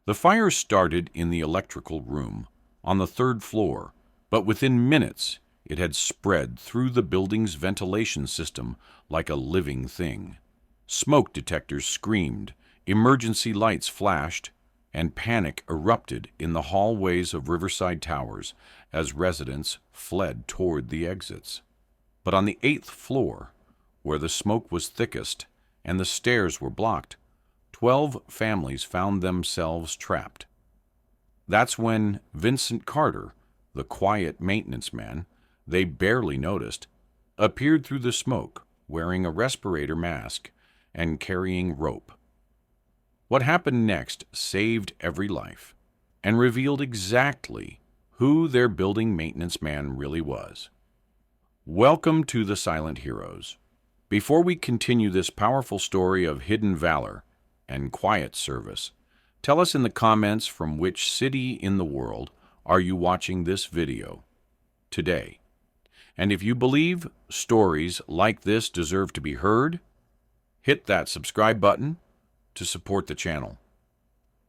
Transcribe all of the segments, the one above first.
The fire started in the electrical room on the third floor, but within minutes it had spread through the building's ventilation system like a living thing. Smoke detectors screamed, emergency lights flashed, and panic erupted in the hallways of Riverside Towers as residents fled toward the exits. But on the 8th floor, where the smoke was thickest and the stairs were blocked, 12 families found themselves trapped. That's when Vincent Carter, the quiet maintenance man they barely noticed, appeared through the smoke wearing a respirator mask and carrying rope. What happened next saved every life and revealed exactly who their building maintenance man really was. Welcome to the Silent Heroes. Before we continue this powerful story of hidden valor and quiet service, tell us in the comments from which city in the world are you watching this video today. And if you believe stories like this deserve to be heard, hit that subscribe button to support the channel.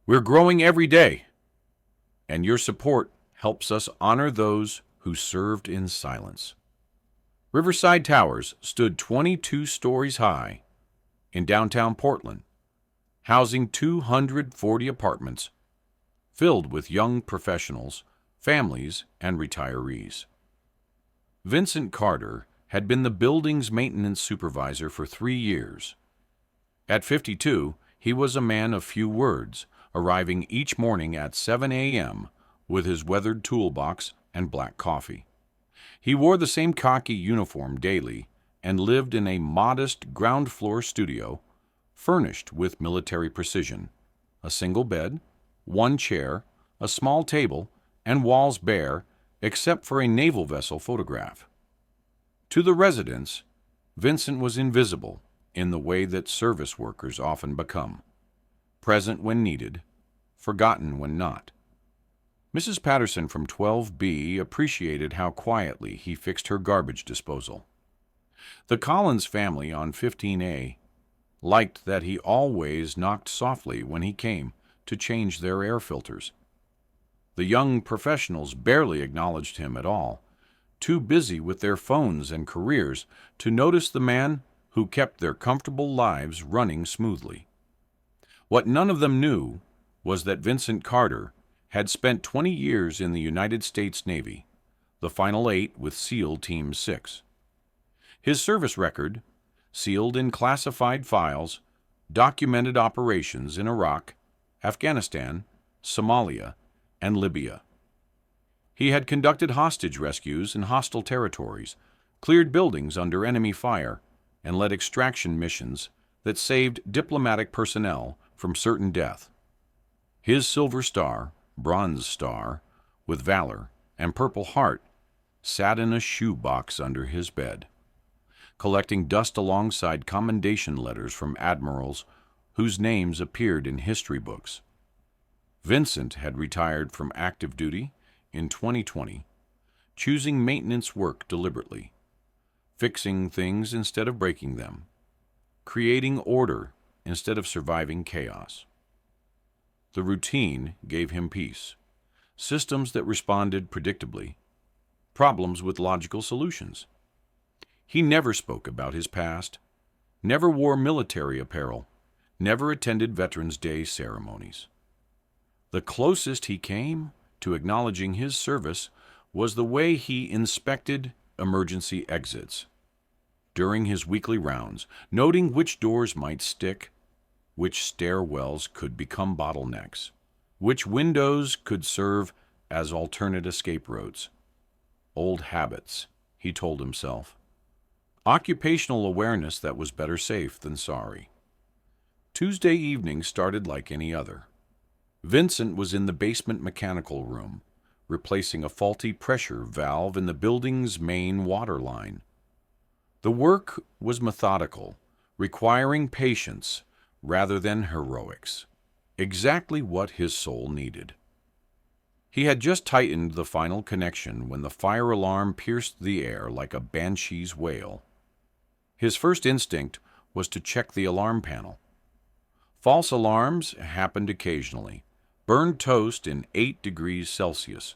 We're growing every day, and your support helps us honor those who served in silence. Riverside Towers stood 22 stories high in downtown Portland, housing 240 apartments filled with young professionals, families, and retirees. Vincent Carter had been the building's maintenance supervisor for 3 years. At 52, he was a man of few words, arriving each morning at 7 a.m. with his weathered toolbox and black coffee. He wore the same khaki uniform daily and lived in a modest ground-floor studio furnished with military precision: a single bed, 1 chair, a small table, and walls bare except for a naval vessel photograph. To the residents, Vincent was invisible in the way that service workers often become: present when needed, forgotten when not. Mrs. Patterson from 12B appreciated how quietly he fixed her garbage disposal. The Collins family on 15A liked that he always knocked softly when he came to change their air filters. The young professionals barely acknowledged him at all, too busy with their phones and careers to notice the man who kept their comfortable lives running smoothly. What none of them knew was that Vincent Carter had spent 20 years in the United States Navy, the final 8 with SEAL Team 6. His service record, sealed in classified files, documented operations in Iraq, Afghanistan, Somalia, and Libya. He had conducted hostage rescues in hostile territories, cleared buildings under enemy fire, and led extraction missions that saved diplomatic personnel from certain death. His Silver Star, Bronze Star, with Valor, and Purple Heart sat in a shoebox under his bed, collecting dust alongside commendation letters from admirals whose names appeared in history books. Vincent had retired from active duty in 2020, choosing maintenance work deliberately, fixing things instead of breaking them, creating order instead of surviving chaos. The routine gave him peace, systems that responded predictably, problems with logical solutions. He never spoke about his past, never wore military apparel, never attended Veterans Day ceremonies. The closest he came to acknowledging his service was the way he inspected emergency exits during his weekly rounds, noting which doors might stick, which stairwells could become bottlenecks, which windows could serve as alternate escape routes. Old habits, he told himself. Occupational awareness that was better safe than sorry. Tuesday evening started like any other. Vincent was in the basement mechanical room, replacing a faulty pressure valve in the building's main water line. The work was methodical, requiring patience rather than heroics, exactly what his soul needed. He had just tightened the final connection when the fire alarm pierced the air like a banshee's wail. His first instinct was to check the alarm panel. False alarms happened occasionally, Burned toast in 8 degrees Celsius,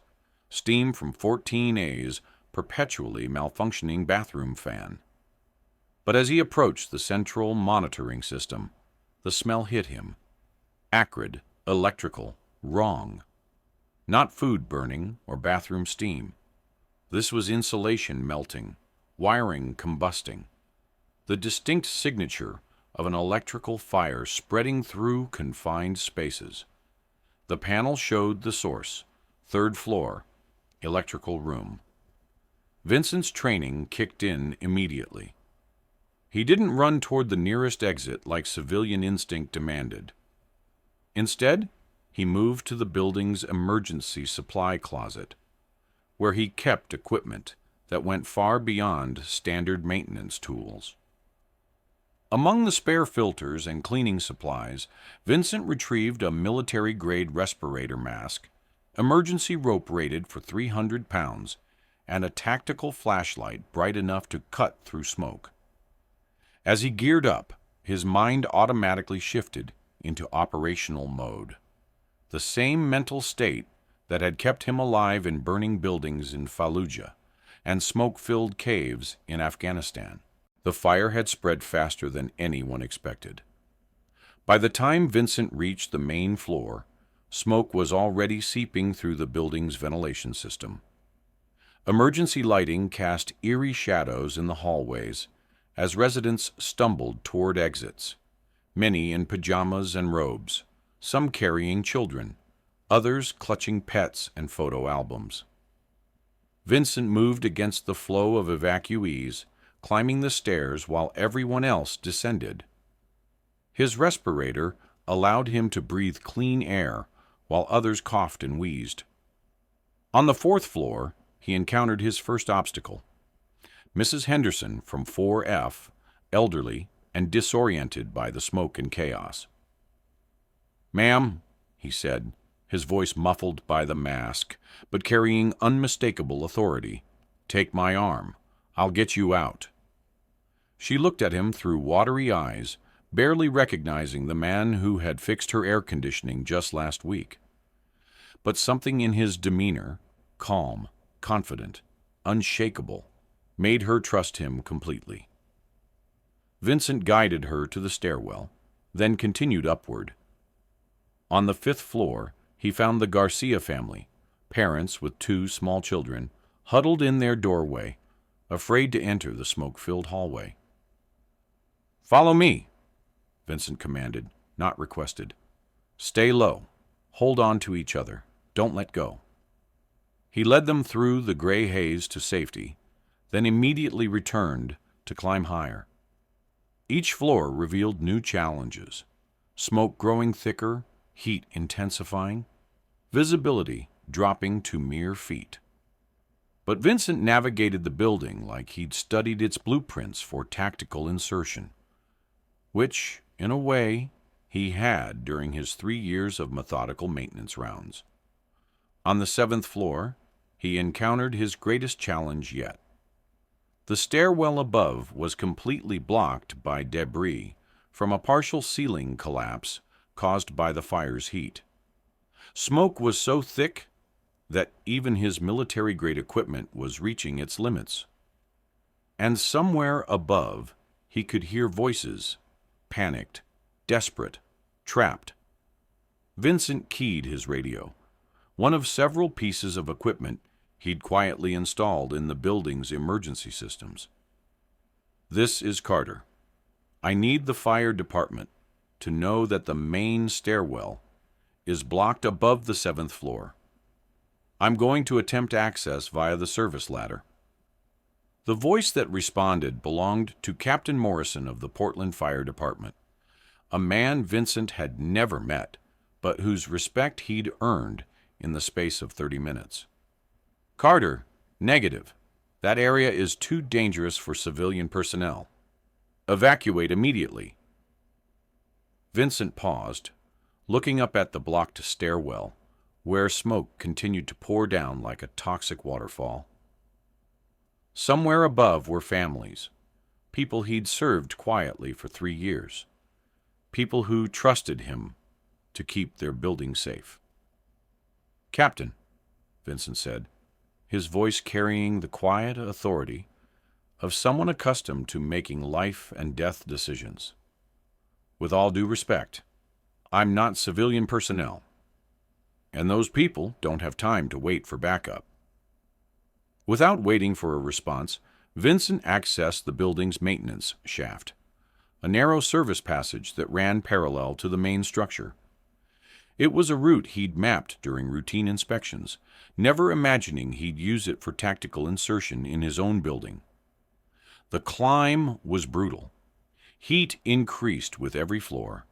steam from 14A's perpetually malfunctioning bathroom fan. But as he approached the central monitoring system, the smell hit him. Acrid, electrical, wrong. Not food burning or bathroom steam. This was insulation melting, wiring combusting. The distinct signature of an electrical fire spreading through confined spaces. The panel showed the source, 3rd floor, electrical room. Vincent's training kicked in immediately. He didn't run toward the nearest exit like civilian instinct demanded. Instead, he moved to the building's emergency supply closet, where he kept equipment that went far beyond standard maintenance tools. Among the spare filters and cleaning supplies, Vincent retrieved a military-grade respirator mask, emergency rope rated for 300 pounds, and a tactical flashlight bright enough to cut through smoke. As he geared up, his mind automatically shifted into operational mode. The same mental state that had kept him alive in burning buildings in Fallujah and smoke-filled caves in Afghanistan. The fire had spread faster than anyone expected. By the time Vincent reached the main floor, smoke was already seeping through the building's ventilation system. Emergency lighting cast eerie shadows in the hallways as residents stumbled toward exits, many in pajamas and robes, some carrying children, others clutching pets and photo albums. Vincent moved against the flow of evacuees, climbing the stairs while everyone else descended. His respirator allowed him to breathe clean air while others coughed and wheezed. On the 4th floor, he encountered his first obstacle. Mrs. Henderson from 4F, elderly and disoriented by the smoke and chaos. "Ma'am," he said, his voice muffled by the mask, but carrying unmistakable authority, "take my arm. I'll get you out." She looked at him through watery eyes, barely recognizing the man who had fixed her air conditioning just last week. But something in his demeanor, calm, confident, unshakable, made her trust him completely. Vincent guided her to the stairwell, then continued upward. On the 5th floor, he found the Garcia family, parents with 2 small children, huddled in their doorway, afraid to enter the smoke-filled hallway. "Follow me," Vincent commanded, not requested. "Stay low. Hold on to each other. Don't let go." He led them through the gray haze to safety, then immediately returned to climb higher. Each floor revealed new challenges, smoke growing thicker, heat intensifying, visibility dropping to mere feet. But Vincent navigated the building like he'd studied its blueprints for tactical insertion, which, in a way, he had during his 3 years of methodical maintenance rounds. On the 7th floor, he encountered his greatest challenge yet. The stairwell above was completely blocked by debris from a partial ceiling collapse caused by the fire's heat. Smoke was so thick that even his military-grade equipment was reaching its limits. And somewhere above, he could hear voices, panicked, desperate, trapped. Vincent keyed his radio, one of several pieces of equipment he'd quietly installed in the building's emergency systems. "This is Carter. I need the fire department to know that the main stairwell is blocked above the 7th floor. I'm going to attempt access via the service ladder." The voice that responded belonged to Captain Morrison of the Portland Fire Department, a man Vincent had never met, but whose respect he'd earned in the space of 30 minutes. "Carter, negative. That area is too dangerous for civilian personnel. Evacuate immediately." Vincent paused, looking up at the blocked stairwell, where smoke continued to pour down like a toxic waterfall. Somewhere above were families, people he'd served quietly for 3 years, people who trusted him to keep their building safe. "Captain," Vincent said, his voice carrying the quiet authority of someone accustomed to making life and death decisions. "With all due respect, I'm not civilian personnel, and those people don't have time to wait for backup." Without waiting for a response, Vincent accessed the building's maintenance shaft, a narrow service passage that ran parallel to the main structure. It was a route he'd mapped during routine inspections, never imagining he'd use it for tactical insertion in his own building. The climb was brutal. Heat increased with every floor,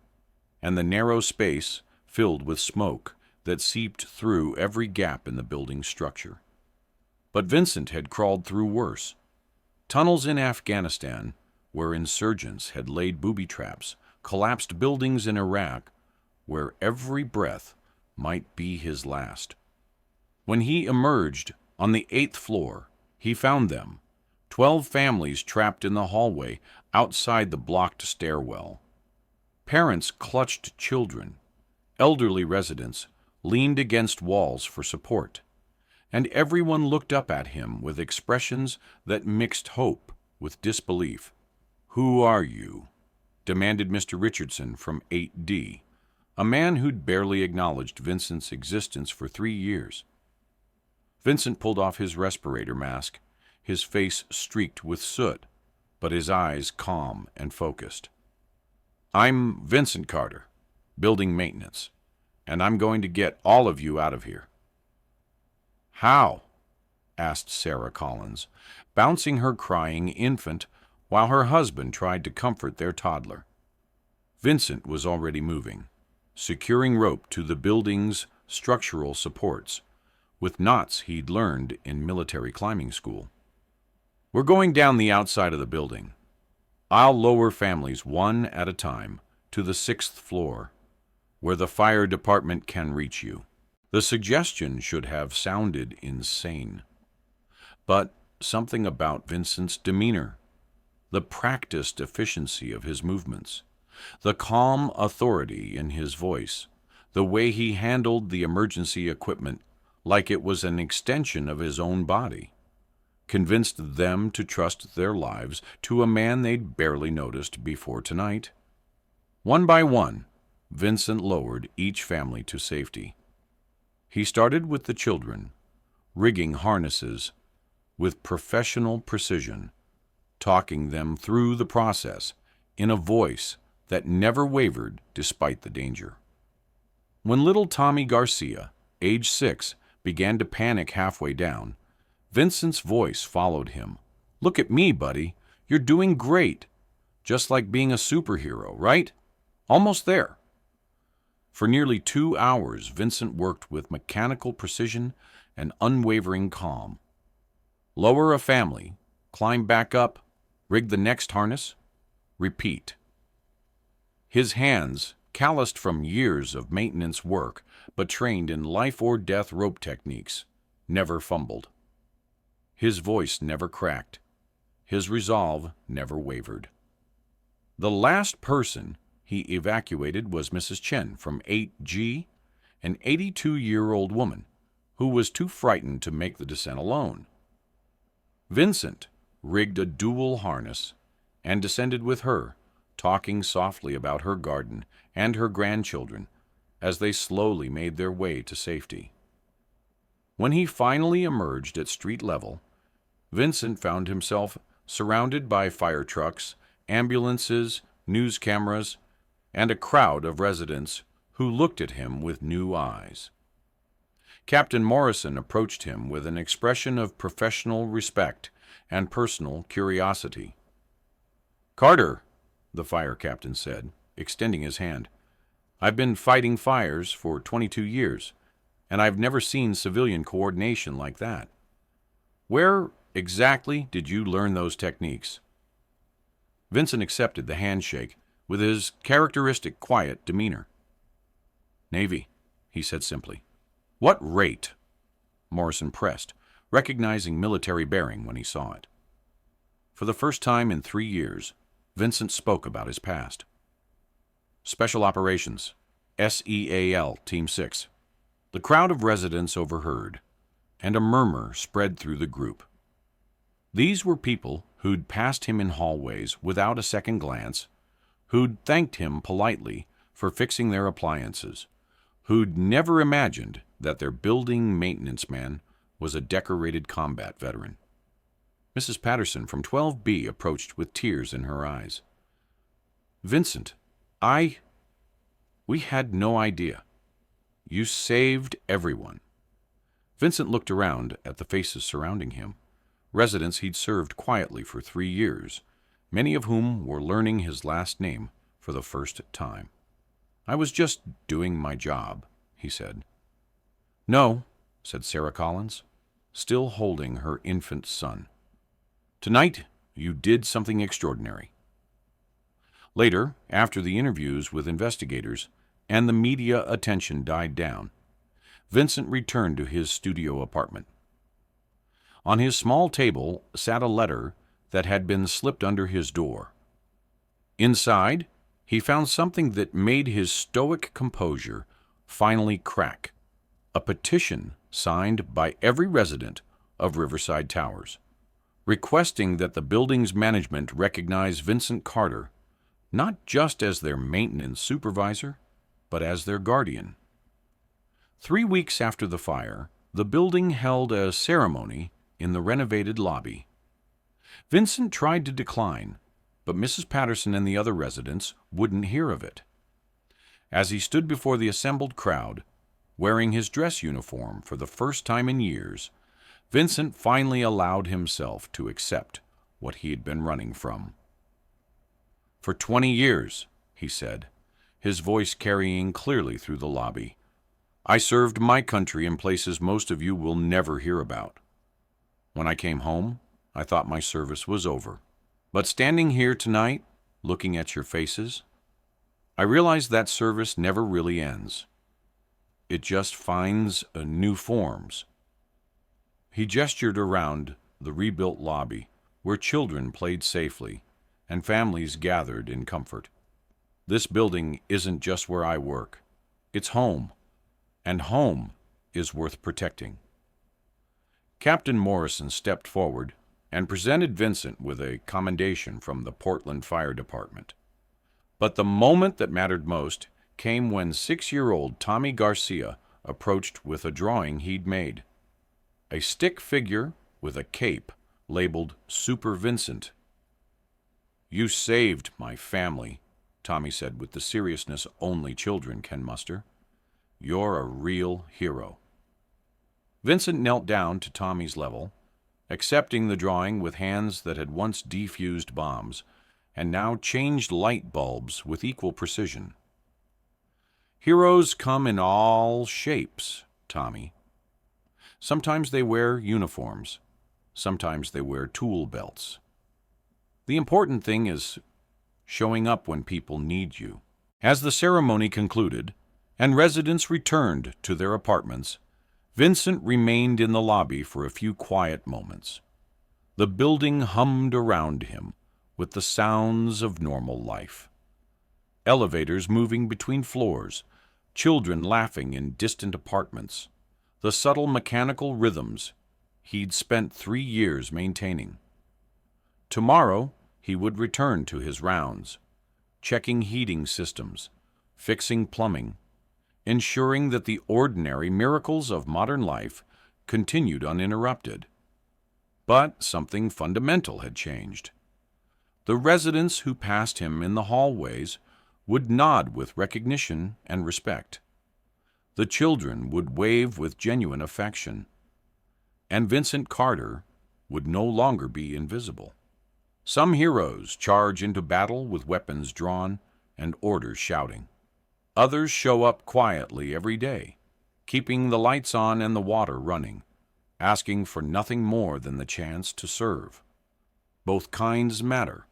and the narrow space filled with smoke that seeped through every gap in the building's structure. But Vincent had crawled through worse. Tunnels in Afghanistan, where insurgents had laid booby traps, collapsed buildings in Iraq, where every breath might be his last. When he emerged on the 8th floor, he found them, 12 families trapped in the hallway outside the blocked stairwell. Parents clutched children, elderly residents leaned against walls for support, and everyone looked up at him with expressions that mixed hope with disbelief. "Who are you?" demanded Mr. Richardson from 8D, a man who'd barely acknowledged Vincent's existence for 3 years. Vincent pulled off his respirator mask, his face streaked with soot, but his eyes calm and focused. "I'm Vincent Carter, building maintenance, and I'm going to get all of you out of here." "How?" asked Sarah Collins, bouncing her crying infant while her husband tried to comfort their toddler. Vincent was already moving, securing rope to the building's structural supports, with knots he'd learned in military climbing school. "We're going down the outside of the building. I'll lower families one at a time to the 6th floor, where the fire department can reach you." The suggestion should have sounded insane. But something about Vincent's demeanor, the practiced efficiency of his movements, the calm authority in his voice, the way he handled the emergency equipment like it was an extension of his own body, convinced them to trust their lives to a man they'd barely noticed before tonight. One by one, Vincent lowered each family to safety. He started with the children, rigging harnesses with professional precision, talking them through the process in a voice that never wavered despite the danger. When little Tommy Garcia, age 6, began to panic halfway down, Vincent's voice followed him. "Look at me, buddy. You're doing great. Just like being a superhero, right? Almost there." For nearly 2 hours, Vincent worked with mechanical precision and unwavering calm. Lower a family, climb back up, rig the next harness, repeat. His hands, calloused from years of maintenance work, but trained in life-or-death rope techniques, never fumbled. His voice never cracked. His resolve never wavered. The last person he evacuated was Mrs. Chen from 8G, an 82-year-old woman who was too frightened to make the descent alone. Vincent rigged a dual harness and descended with her, talking softly about her garden and her grandchildren as they slowly made their way to safety. When he finally emerged at street level, Vincent found himself surrounded by fire trucks, ambulances, news cameras, and a crowd of residents who looked at him with new eyes. Captain Morrison approached him with an expression of professional respect and personal curiosity. "Carter," the fire captain said, extending his hand, "I've been fighting fires for 22 years, and I've never seen civilian coordination like that. Where exactly did you learn those techniques?" Vincent accepted the handshake with his characteristic quiet demeanor. "Navy," he said simply. "What rate?" Morrison pressed, recognizing military bearing when he saw it. For the first time in 3 years, Vincent spoke about his past. "Special Operations, SEAL Team 6. The crowd of residents overheard, and a murmur spread through the group. These were people who'd passed him in hallways without a second glance, who'd thanked him politely for fixing their appliances, who'd never imagined that their building maintenance man was a decorated combat veteran. Mrs. Patterson from 12B approached with tears in her eyes. "Vincent, we had no idea. You saved everyone." Vincent looked around at the faces surrounding him, residents he'd served quietly for 3 years, many of whom were learning his last name for the first time. "I was just doing my job," he said. "No," said Sarah Collins, still holding her infant son. "Tonight, you did something extraordinary." Later, after the interviews with investigators and the media attention died down, Vincent returned to his studio apartment. On his small table sat a letter that had been slipped under his door. Inside, he found something that made his stoic composure finally crack: a petition signed by every resident of Riverside Towers, requesting that the building's management recognize Vincent Carter not just as their maintenance supervisor, but as their guardian. 3 weeks after the fire, the building held a ceremony in the renovated lobby. Vincent tried to decline, but Mrs. Patterson and the other residents wouldn't hear of it. As he stood before the assembled crowd, wearing his dress uniform for the first time in years, Vincent finally allowed himself to accept what he had been running from. "For 20 years, he said, his voice carrying clearly through the lobby, "I served my country in places most of you will never hear about. When I came home, I thought my service was over. But standing here tonight, looking at your faces, I realize that service never really ends. It just finds new forms." He gestured around the rebuilt lobby, where children played safely and families gathered in comfort. "This building isn't just where I work. It's home, and home is worth protecting." Captain Morrison stepped forward and presented Vincent with a commendation from the Portland Fire Department. But the moment that mattered most came when 6-year-old Tommy Garcia approached with a drawing he'd made. A stick figure with a cape labeled Super Vincent. "You saved my family," Tommy said with the seriousness only children can muster. "You're a real hero." Vincent knelt down to Tommy's level, accepting the drawing with hands that had once defused bombs and now changed light bulbs with equal precision. "Heroes come in all shapes, Tommy. Sometimes they wear uniforms. Sometimes they wear tool belts. The important thing is showing up when people need you." As the ceremony concluded and residents returned to their apartments, Vincent remained in the lobby for a few quiet moments. The building hummed around him with the sounds of normal life. Elevators moving between floors, children laughing in distant apartments, the subtle mechanical rhythms he'd spent 3 years maintaining. Tomorrow, he would return to his rounds, checking heating systems, fixing plumbing, ensuring that the ordinary miracles of modern life continued uninterrupted. But something fundamental had changed. The residents who passed him in the hallways would nod with recognition and respect. The children would wave with genuine affection. And Vincent Carter would no longer be invisible. Some heroes charge into battle with weapons drawn and orders shouting. Others show up quietly every day, keeping the lights on and the water running, asking for nothing more than the chance to serve. Both kinds matter.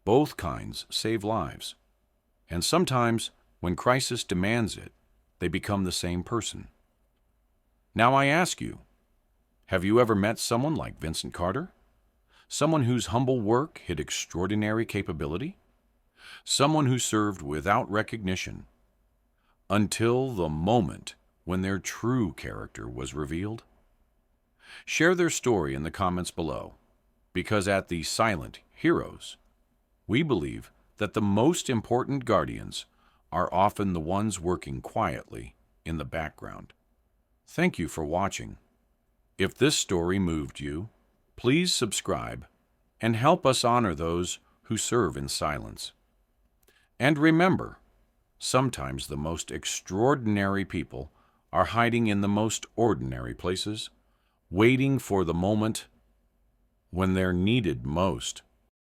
Both kinds save lives. And sometimes, when crisis demands it, they become the same person. Now I ask you, have you ever met someone like Vincent Carter? Someone whose humble work hid extraordinary capability? Someone who served without recognition, until the moment when their true character was revealed? Share their story in the comments below, because at the Silent Heroes, we believe that the most important guardians are often the ones working quietly in the background. Thank you for watching. If this story moved you, please subscribe and help us honor those who serve in silence. And remember, sometimes the most extraordinary people are hiding in the most ordinary places, waiting for the moment when they're needed most.